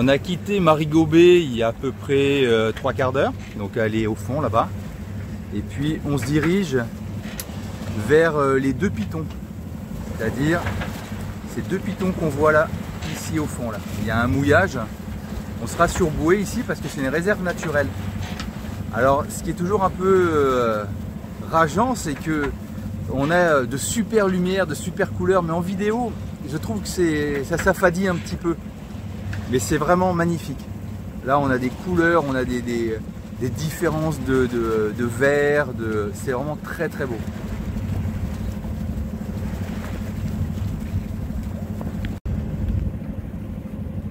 On a quitté Marigot Bay il y a à peu près 3 quarts d'heure, donc elle est au fond là-bas. Et puis on se dirige vers les 2 pitons, c'est-à-dire ces 2 pitons qu'on voit là, ici au fond. Là. Il y a un mouillage, on sera sur bouée ici parce que c'est une réserve naturelle. Alors ce qui est toujours un peu rageant, c'est que on a de super lumières, de super couleurs, mais en vidéo, je trouve que ça s'affadit un petit peu. Mais c'est vraiment magnifique. Là, on a des couleurs, on a des différences de vert, c'est vraiment très très beau.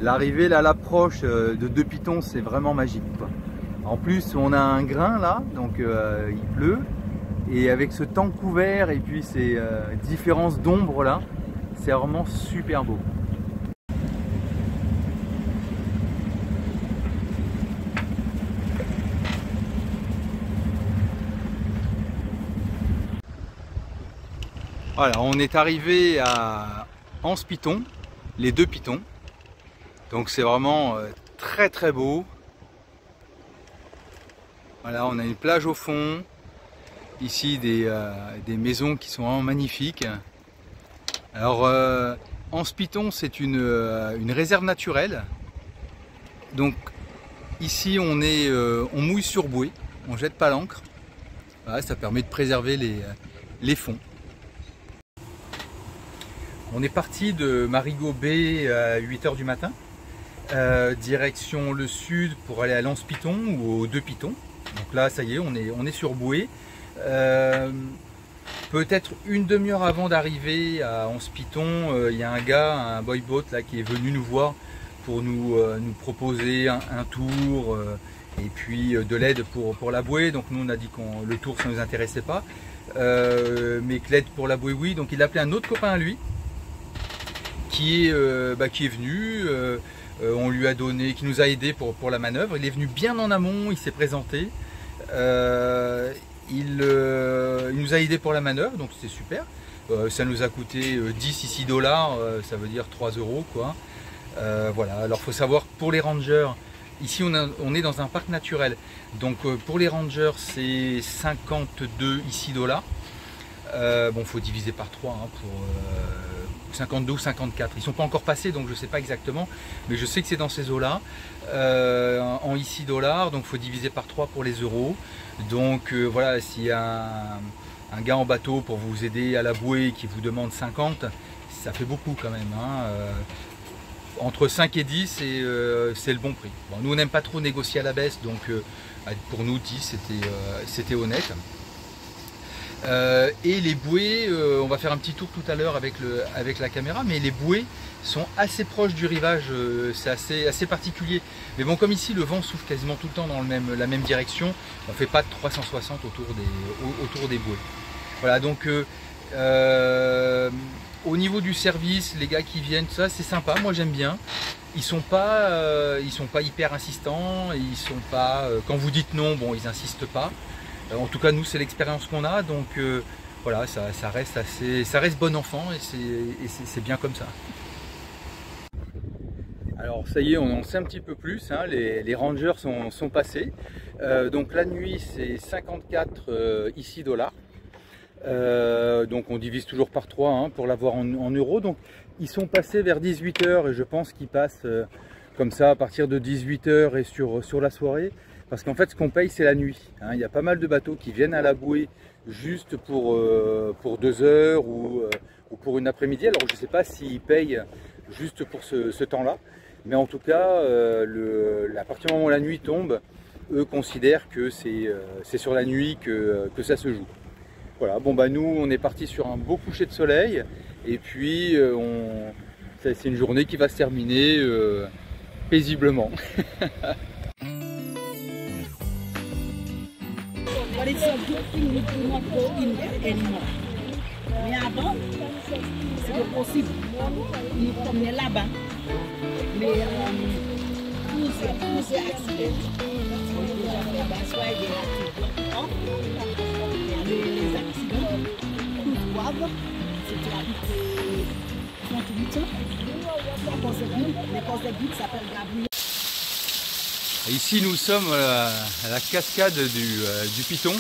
L'arrivée, là, l'approche de 2 pitons, c'est vraiment magique, quoi. En plus, on a un grain là, donc il pleut. Et avec ce temps couvert et puis ces différences d'ombre là, c'est vraiment super beau. Voilà, on est arrivé à Anse-Piton, les 2 pitons. Donc c'est vraiment très très beau. Voilà, on a une plage au fond. Ici des maisons qui sont vraiment magnifiques. Alors Anse-Piton, c'est une réserve naturelle. Donc ici on mouille sur bouée, on jette pas l'ancre. Voilà, ça permet de préserver les fonds. On est parti de Marigot Bay à 8 h du matin, direction le sud pour aller à l'Anse-Piton ou aux 2 pitons. Donc là, ça y est, on est sur bouée. Peut-être une demi-heure avant d'arriver à Anse-Piton, il y a un gars, un boyboat là, qui est venu nous voir pour nous proposer un tour et puis de l'aide pour la bouée. Donc nous, on a dit que le tour, ça ne nous intéressait pas, mais que l'aide pour la bouée, oui. Donc il a appelé un autre copain à lui, qui est venu, on lui a donné, qui nous a aidé pour la manœuvre. Il est venu bien en amont, il s'est présenté, il nous a aidé pour la manœuvre, donc c'était super. Ça nous a coûté 10 ici dollars, ça veut dire 3 € quoi. Voilà, alors il faut savoir pour les rangers, ici on est dans un parc naturel, donc pour les rangers c'est 52 ici dollars. Bon, faut diviser par 3 hein, pour 52 ou 54. Ils ne sont pas encore passés, donc je ne sais pas exactement, mais je sais que c'est dans ces eaux-là, en ici dollars, donc il faut diviser par 3 pour les euros. Donc voilà, s'il y a un gars en bateau pour vous aider à la bouée qui vous demande 50, ça fait beaucoup quand même. Hein, entre 5 et 10, c'est le bon prix. Bon, nous, on n'aime pas trop négocier à la baisse, donc pour nous, 10, c'était honnête. Et les bouées, on va faire un petit tour tout à l'heure avec la caméra, mais les bouées sont assez proches du rivage, c'est assez particulier. Mais bon, comme ici le vent souffle quasiment tout le temps dans la même direction, on ne fait pas de 360 autour des bouées. Voilà, donc au niveau du service, les gars qui viennent, ça c'est sympa, moi j'aime bien. Ils sont pas hyper insistants, ils sont pas, quand vous dites non, bon ils insistent pas. En tout cas, nous, c'est l'expérience qu'on a, donc voilà, ça reste bon enfant et c'est bien comme ça. Alors, ça y est, on en sait un petit peu plus, hein, les rangers sont passés. Donc, la nuit, c'est 54 ici dollars. Donc, on divise toujours par 3 hein, pour l'avoir en euros. Donc, ils sont passés vers 18 h et je pense qu'ils passent comme ça à partir de 18 h et sur la soirée. Parce qu'en fait, ce qu'on paye, c'est la nuit. Hein. Il y a pas mal de bateaux qui viennent à la bouée juste pour 2 heures ou pour une après-midi. Alors, je ne sais pas s'ils payent juste pour ce temps-là. Mais en tout cas, à partir du moment où la nuit tombe, eux considèrent que c'est sur la nuit que ça se joue. Voilà, bon bah nous, on est parti sur un beau coucher de soleil. Et puis, c'est une journée qui va se terminer paisiblement. But it's a good thing we do not go in there anymore. Mais avant, c'était possible. Nous promener là-bas. Mais tous ces accidents, soit des accidents, les accidents, tous boivent, c'était à peu près 38 ans. Les causes de s'appelle Gabriel. Ici nous sommes à la cascade du Piton.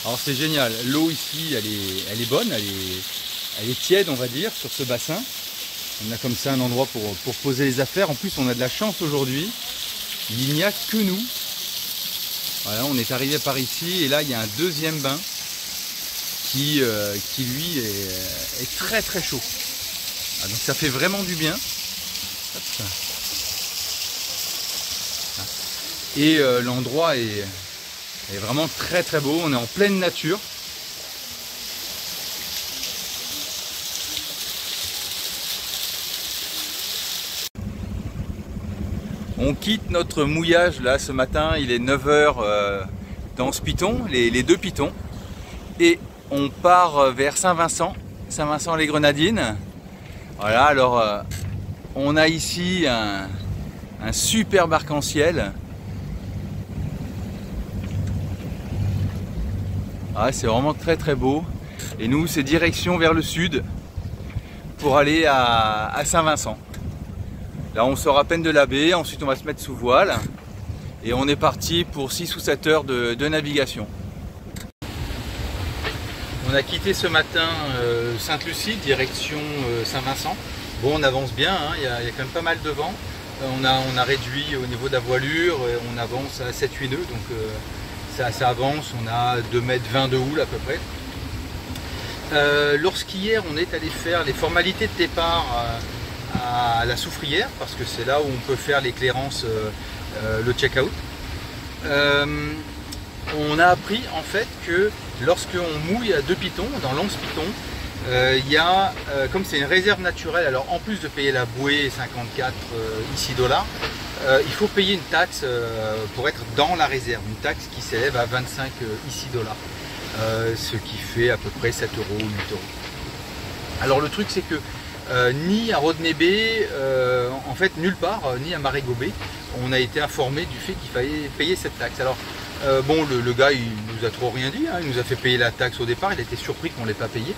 Alors c'est génial, l'eau ici elle est bonne, elle est tiède on va dire sur ce bassin. On a comme ça un endroit pour poser les affaires. En plus on a de la chance aujourd'hui, il n'y a que nous. Voilà, on est arrivé par ici et là il y a un deuxième bain qui lui est très très chaud. Ah, donc ça fait vraiment du bien. Hop. Et l'endroit est vraiment très très beau, on est en pleine nature. On quitte notre mouillage là ce matin, il est 9 h dans ce piton, les deux pitons. Et on part vers Saint-Vincent, Saint-Vincent-les-Grenadines. Voilà, alors on a ici un superbe arc-en-ciel. Ah, c'est vraiment très très beau. Et nous c'est direction vers le sud pour aller à Saint-Vincent. Là on sort à peine de la baie, ensuite on va se mettre sous voile et on est parti pour 6 ou 7 heures de navigation. On a quitté ce matin Sainte-Lucie, direction Saint-Vincent. Bon, on avance bien, hein, il y a quand même pas mal de vent. On a réduit au niveau de la voilure, on avance à 7-8 nœuds, donc ça avance, on a 2,20 m de houle à peu près. Lorsqu'hier on est allé faire les formalités de départ à la Soufrière, parce que c'est là où on peut faire l'éclairance, le check-out, on a appris en fait que lorsqu'on mouille à 2 pitons, dans l'11 pitons, il y a, comme c'est une réserve naturelle, alors en plus de payer la bouée 54 ici $, il faut payer une taxe pour être dans la réserve, une taxe qui s'élève à 25 ici $, ce qui fait à peu près 7 €, 8 €. Alors le truc c'est que ni à Rodney Bay, en fait nulle part, ni à Marigot Bay, on a été informé du fait qu'il fallait payer cette taxe. Alors bon, le gars il nous a trop rien dit, hein, il nous a fait payer la taxe au départ, il a été surpris qu'on ne l'ait pas payé.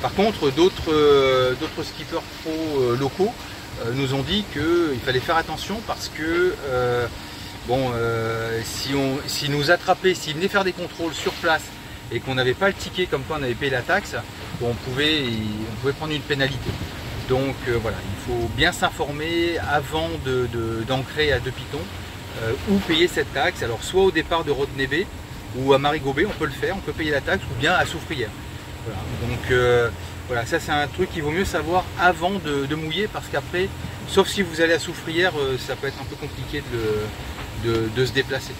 Par contre d'autres skippers pro locaux nous ont dit qu'il fallait faire attention parce que bon, si nous attrapaient, s'ils venaient faire des contrôles sur place et qu'on n'avait pas le ticket comme quoi on avait payé la taxe, bon, on pouvait prendre une pénalité. Donc voilà, il faut bien s'informer avant d'ancrer à 2 pitons ou payer cette taxe. Alors soit au départ de Rodney Bay ou à Marigot Bay, on peut le faire, on peut payer la taxe, ou bien à Soufrière. Voilà. Donc voilà, ça c'est un truc qu'il vaut mieux savoir avant de mouiller, parce qu'après, sauf si vous allez à Soufrière, ça peut être un peu compliqué de se déplacer.